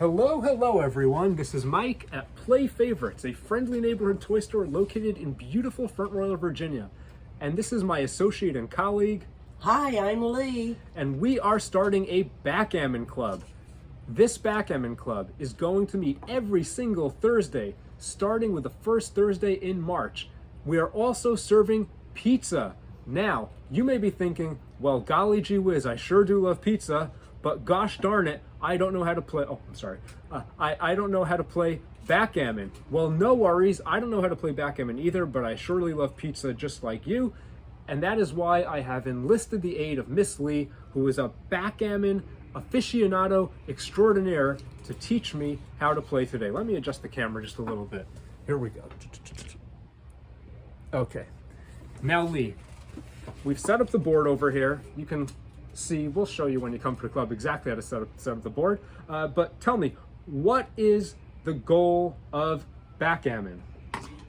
Hello everyone. This is Mike at Play Favorites, a friendly neighborhood toy store located in beautiful Front Royal, Virginia. And this is my associate and colleague. Hi, I'm Lee. And we are starting a backgammon club. This backgammon club is going to meet every single Thursday, starting with the first Thursday in March. We are also serving pizza. Now, you may be thinking, well, golly gee whiz, I sure do love pizza, but gosh darn it, I don't know how to play, I don't know how to play backgammon. Well, no worries, I don't know how to play backgammon either, but I surely love pizza just like you. And that is why I have enlisted the aid of Miss Lee, who is a backgammon aficionado extraordinaire, to teach me how to play today. Let me adjust the camera just a little bit. Here we go. Okay. Now, Lee, we've set up the board over here. You can see, we'll show you when you come to the club exactly how to set up the board. But tell me, what is the goal of backgammon?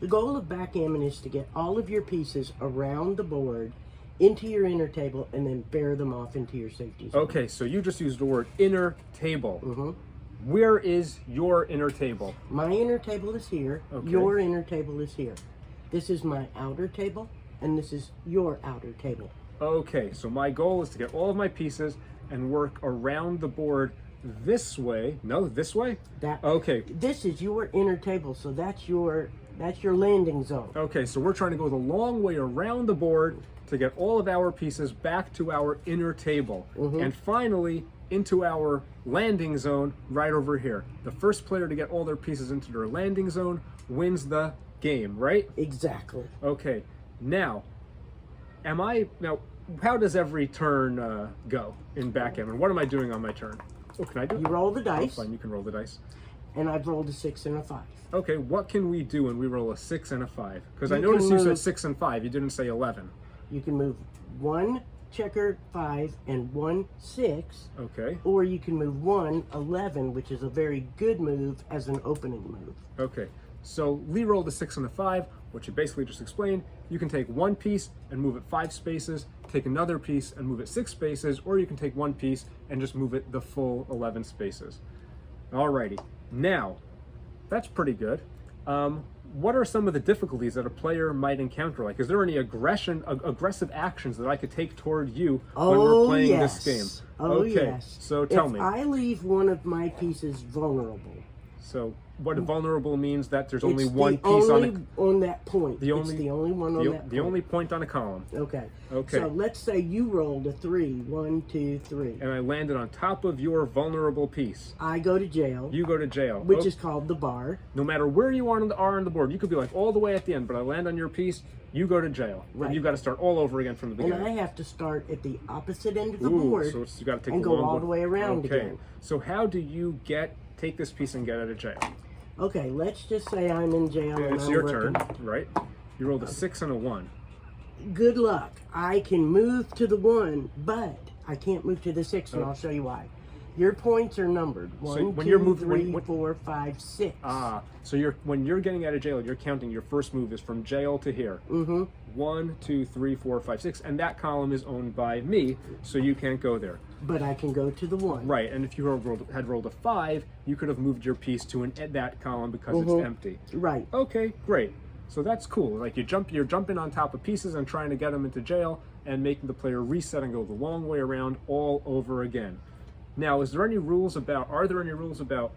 The goal of backgammon is to get all of your pieces around the board into your inner table and then bear them off into your safety zone. Okay, so you just used the word inner table. Where is your inner table? My inner table is here. Okay. Your inner table is here. This is my outer table, and this is your outer table. Okay, so my goal is to get all of my pieces and work around the board this way. No, this way? Okay. This is your inner table, so that's your landing zone. Okay, so we're trying to go the long way around the board to get all of our pieces back to our inner table. And finally, into our landing zone right over here. The first player to get all their pieces into their landing zone wins the game, right? Exactly. Okay, now, how does every turn go in backgammon? What am I doing on my turn? Oh, can I do it? You roll the dice. Oh, fine, you can roll the dice. And I've rolled a 6 and a 5. Okay, what can we do when we roll a 6 and a 5? Because I noticed you said 6 and 5. You didn't say 11. You can move 1 checker 5 and 1 6. Okay. Or you can move 1 11, which is a very good move as an opening move. Okay. So Lee rolled a 6 and a 5, which you basically just explained. You can take one piece and move it 5 spaces, take another piece and move it 6 spaces, or you can take one piece and just move it the full 11 spaces. Alrighty. Now, that's pretty good. What are some of the difficulties that a player might encounter? Like, is there any aggressive actions that I could take toward you when we're playing this game? Yes. So tell me. If I leave one of my pieces vulnerable. So what vulnerable means that there's only It's one the piece only on that point. The only- It's the only one on that point. The only point on a column. Okay. Okay. So let's say you rolled a 3. 1, 2, 3. And I landed on top of your vulnerable piece. I go to jail. You go to jail. Which is called the bar. No matter where you are on the board, you could be like all the way at the end, but I land on your piece, you go to jail. Right. And you've got to start all over again from the beginning. And I have to start at the opposite end of the board So you got to take and the go long all one. the way around Okay. again. So how do you take this piece and get out of jail? Okay, let's just say I'm in jail and It's I'm your working. turn, right? You rolled a 6 and a 1. Good luck. I can move to the 1, but I can't move to the 6, and I'll show you why. Your points are numbered. 1, when 2, you're moving- 3, when- 4, 5, 6. So when you're getting out of jail, you're counting your first move is from jail to here. 1, 2, 3, 4, 5, 6, and that column is owned by me, so you can't go there. But I can go to the 1. Right, and if you had rolled a 5, you could have moved your piece to that column because it's empty. Right. Okay, great. So that's cool. Like you're jumping on top of pieces and trying to get them into jail and making the player reset and go the long way around all over again. Now, are there any rules about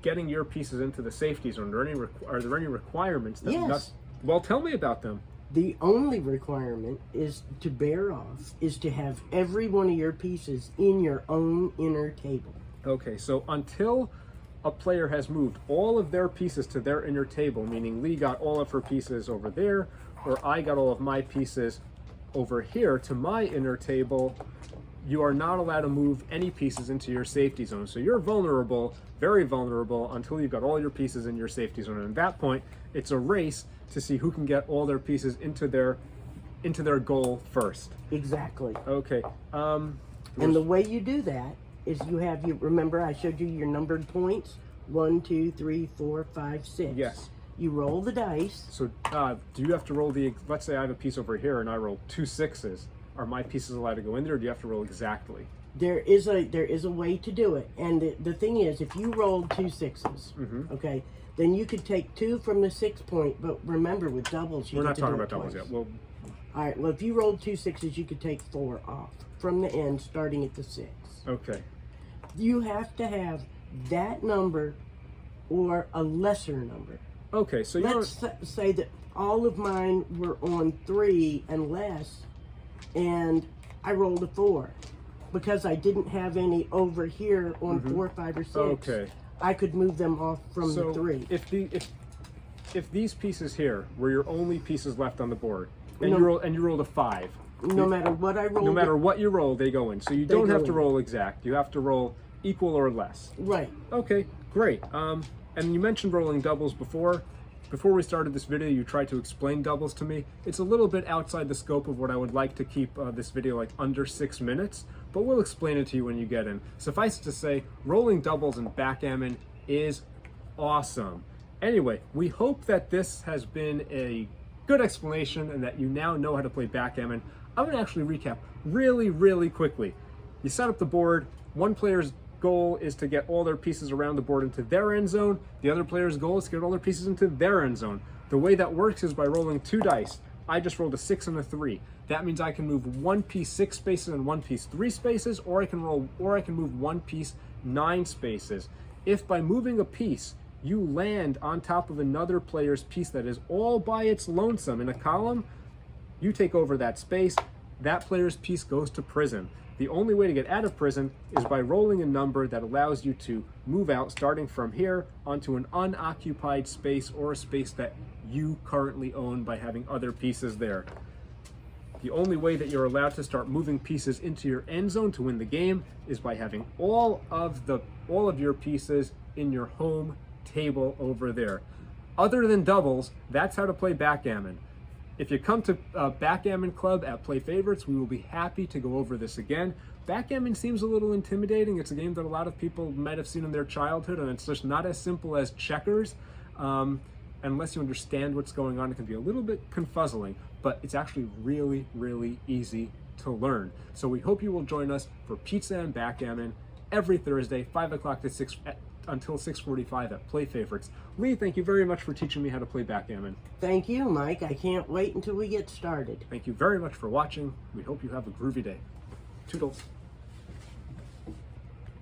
getting your pieces into the safety zone? Are there any requirements that Yes. Well, tell me about them. The only requirement is to bear off, is to have every one of your pieces in your own inner table. Okay, so until a player has moved all of their pieces to their inner table, meaning Lee got all of her pieces over there, or I got all of my pieces over here to my inner table, you are not allowed to move any pieces into your safety zone. So you're vulnerable, very vulnerable, until you've got all your pieces in your safety zone. And at that point, it's a race to see who can get all their pieces into their goal first. Exactly. Okay. And the way you do that is remember I showed you your numbered points? 1, 2, 3, 4, 5, 6. Yes. You roll the dice. So do you have to roll let's say I have a piece over here and I roll 2 6s. Are my pieces allowed to go in there, or do you have to roll exactly? There is a way to do it, and the thing is, if you rolled 2 6s, okay, then you could take 2 from the 6 point. But remember, with doubles, We're not talking about doubles yet. Well, all right. Well, if you rolled 2 6s, you could take 4 off from the end, starting at the 6. okay. You have to have that number or a lesser number. Okay, so you're Let's say that all of mine were on 3 and less, and I rolled a 4. Because I didn't have any over here on 4, 5, or 6. Okay. I could move them off from So the 3. if these pieces here were your only pieces left on the board, and No. you rolled a 5, No matter what I rolled. no matter what you roll, they go in. So you They don't go have to in. roll exact. You have to roll equal or less. Right. Okay, great. And you mentioned rolling doubles before. Before we started this video, you tried to explain doubles to me. It's a little bit outside the scope of what I would like to keep this video like under 6 minutes, but we'll explain it to you when you get in. Suffice it to say, rolling doubles in backgammon is awesome. Anyway, we hope that this has been a good explanation and that you now know how to play backgammon. I'm gonna actually recap really quickly. You set up the board, one player's goal is to get all their pieces around the board into their end zone. The other player's goal is to get all their pieces into their end zone. The way that works is by rolling 2 dice. I just rolled a 6 and a 3. That means I can move one piece 6 spaces and one piece 3 spaces, or I can move one piece 9 spaces. If by moving a piece you land on top of another player's piece that is all by its lonesome in a column, you take over that space. That player's piece goes to prison. The only way to get out of prison is by rolling a number that allows you to move out starting from here onto an unoccupied space or a space that you currently own by having other pieces there. The only way that you're allowed to start moving pieces into your end zone to win the game is by having all of your pieces in your home table over there. Other than doubles, that's how to play backgammon. If you come to Backgammon Club at Play Favorites, we will be happy to go over this again. Backgammon seems a little intimidating. It's a game that a lot of people might have seen in their childhood, and it's just not as simple as checkers. Unless you understand what's going on, it can be a little bit confuzzling, but it's actually really easy to learn. So we hope you will join us for Pizza and Backgammon every Thursday, 5 o'clock to 6 until 6:45 at Play Favorites. Lee, thank you very much for teaching me how to play backgammon. Thank you, Mike. I can't wait until we get started. Thank you very much for watching. We hope you have a groovy day. Toodles.